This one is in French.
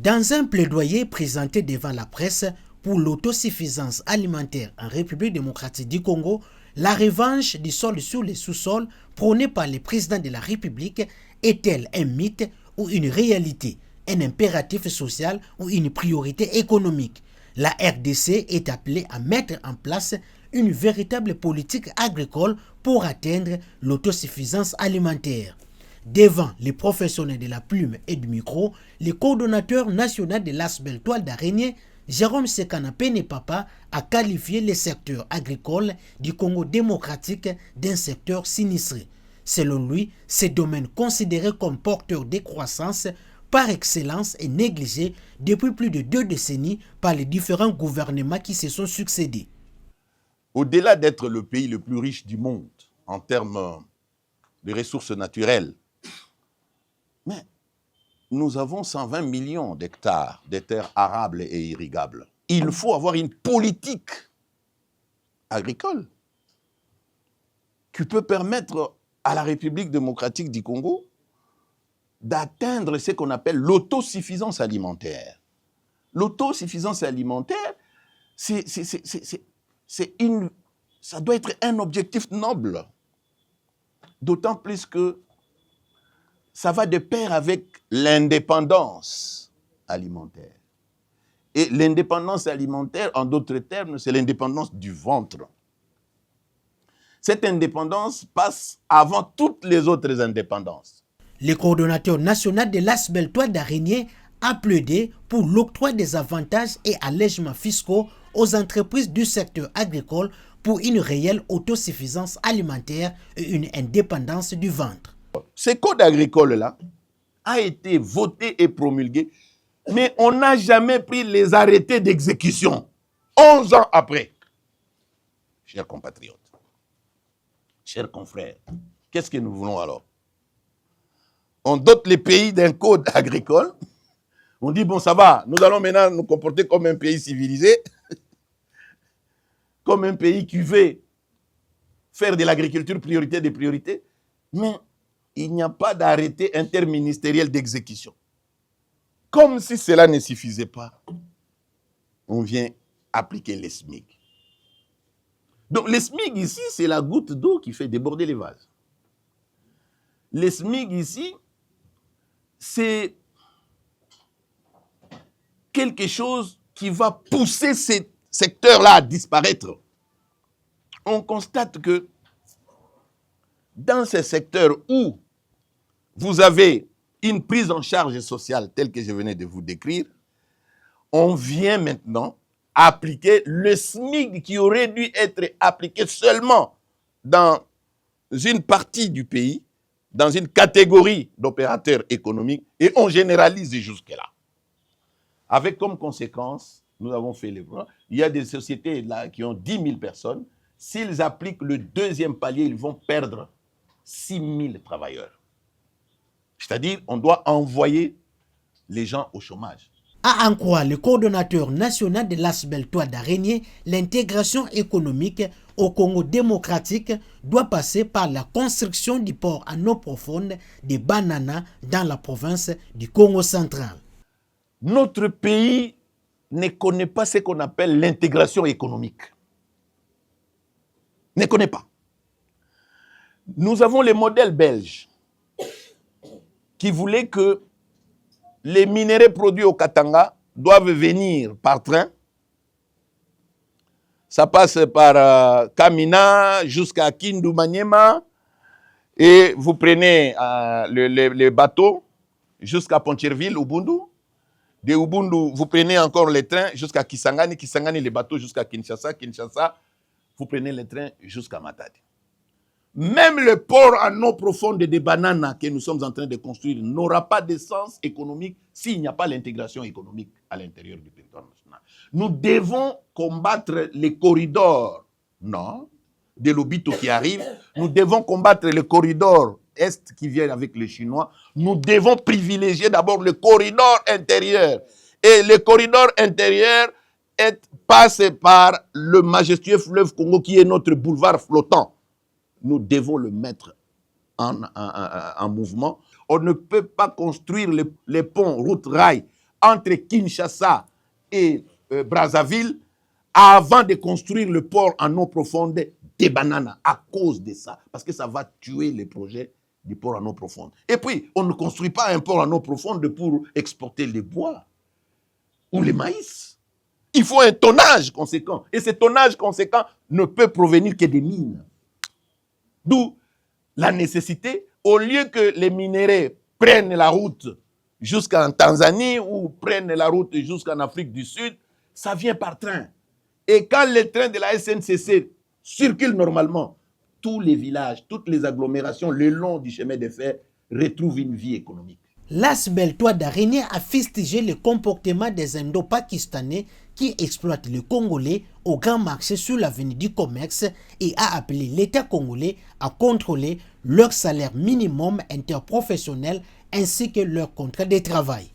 Dans un plaidoyer présenté devant la presse pour l'autosuffisance alimentaire en République démocratique du Congo, la revanche du sol sur les sous-sols prônée par le président de la République est-elle un mythe ou une réalité, un impératif social ou une priorité économique? La RDC est appelée à mettre en place une véritable politique agricole pour atteindre l'autosuffisance alimentaire. Devant les professionnels de la plume et du micro, le coordonnateur national de l'Asbel Toile d'Araignée, Jérôme Sekana Pene-Papa, a qualifié le secteur agricole du Congo démocratique d'un secteur sinistré. Selon lui, ce domaine considéré comme porteur de croissance par excellence est négligé depuis plus de 2 décennies par les différents gouvernements qui se sont succédés. Au-delà d'être le pays le plus riche du monde en termes de ressources naturelles, mais nous avons 120 millions d'hectares de terres arables et irrigables. Il faut avoir une politique agricole qui peut permettre à la République démocratique du Congo d'atteindre ce qu'on appelle l'autosuffisance alimentaire. L'autosuffisance alimentaire, ça doit être un objectif noble. D'autant plus que ça va de pair avec l'indépendance alimentaire. Et l'indépendance alimentaire, en d'autres termes, c'est l'indépendance du ventre. Cette indépendance passe avant toutes les autres indépendances. Le coordonnateur national de l'Asbel Toile d'Araignée a plaidé pour l'octroi des avantages et allègements fiscaux aux entreprises du secteur agricole pour une réelle autosuffisance alimentaire et une indépendance du ventre. Ce code agricole-là a été voté et promulgué, mais on n'a jamais pris les arrêtés d'exécution. 11 ans après. Chers compatriotes, chers confrères, qu'est-ce que nous voulons alors? On dote les pays d'un code agricole. On dit, bon, ça va, nous allons maintenant nous comporter comme un pays civilisé, comme un pays qui veut faire de l'agriculture priorité des priorités, mais il n'y a pas d'arrêté interministériel d'exécution. Comme si cela ne suffisait pas, on vient appliquer les SMIC. Donc les SMIC ici, c'est la goutte d'eau qui fait déborder les vases. Les SMIC ici, c'est quelque chose qui va pousser ces secteurs-là à disparaître. On constate que dans ces secteurs où vous avez une prise en charge sociale telle que je venais de vous décrire, on vient maintenant appliquer le SMIC qui aurait dû être appliqué seulement dans une partie du pays, dans une catégorie d'opérateurs économiques, et on généralise jusque-là. Avec comme conséquence, nous avons fait les points, il y a des sociétés là qui ont 10 000 personnes, s'ils appliquent le deuxième palier, ils vont perdre 6 000 travailleurs. C'est-à-dire, on doit envoyer les gens au chômage. À en croire le coordonnateur national de l'Asbel Toile d'Araignée, l'intégration économique au Congo démocratique doit passer par la construction du port en eau profonde de Banana dans la province du Congo central. Notre pays ne connaît pas ce qu'on appelle l'intégration économique. Ne connaît pas. Nous avons les modèles belges qui voulaient que les minéraux produits au Katanga doivent venir par train. Ça passe par Kamina jusqu'à Kindu Maniema et vous prenez les bateaux jusqu'à Poncherville, Ubundu. De Ubundu, vous prenez encore les trains jusqu'à Kisangani, Kisangani les bateaux jusqu'à Kinshasa, Kinshasa, vous prenez les trains jusqu'à Matadi. Même le port en eau profonde de Banana que nous sommes en train de construire n'aura pas de sens économique s'il n'y a pas l'intégration économique à l'intérieur du territoire national. Nous devons combattre les corridors nord, de l'Obito qui arrive. Nous devons combattre le corridor est qui vient avec les Chinois. Nous devons privilégier d'abord le corridor intérieur. Et le corridor intérieur passe par le majestueux fleuve Congo qui est notre boulevard flottant. Nous devons le mettre en mouvement. On ne peut pas construire les ponts, routes, rails entre Kinshasa et Brazzaville avant de construire le port en eau profonde des bananes à cause de ça. Parce que ça va tuer les projets du port en eau profonde. Et puis, on ne construit pas un port en eau profonde pour exporter les bois ou les maïs. Il faut un tonnage conséquent. Et ce tonnage conséquent ne peut provenir que des mines. D'où la nécessité, au lieu que les minéraux prennent la route jusqu'en Tanzanie ou prennent la route jusqu'en Afrique du Sud, ça vient par train. Et quand les trains de la SNCC circulent normalement, tous les villages, toutes les agglomérations le long du chemin de fer retrouvent une vie économique. Las Beltois d'Araignée a fustigé le comportement des Indo-Pakistanais qui exploitent le Congolais au grand marché sur l'avenue du commerce et a appelé l'État congolais à contrôler leur salaire minimum interprofessionnel ainsi que leur contrat de travail.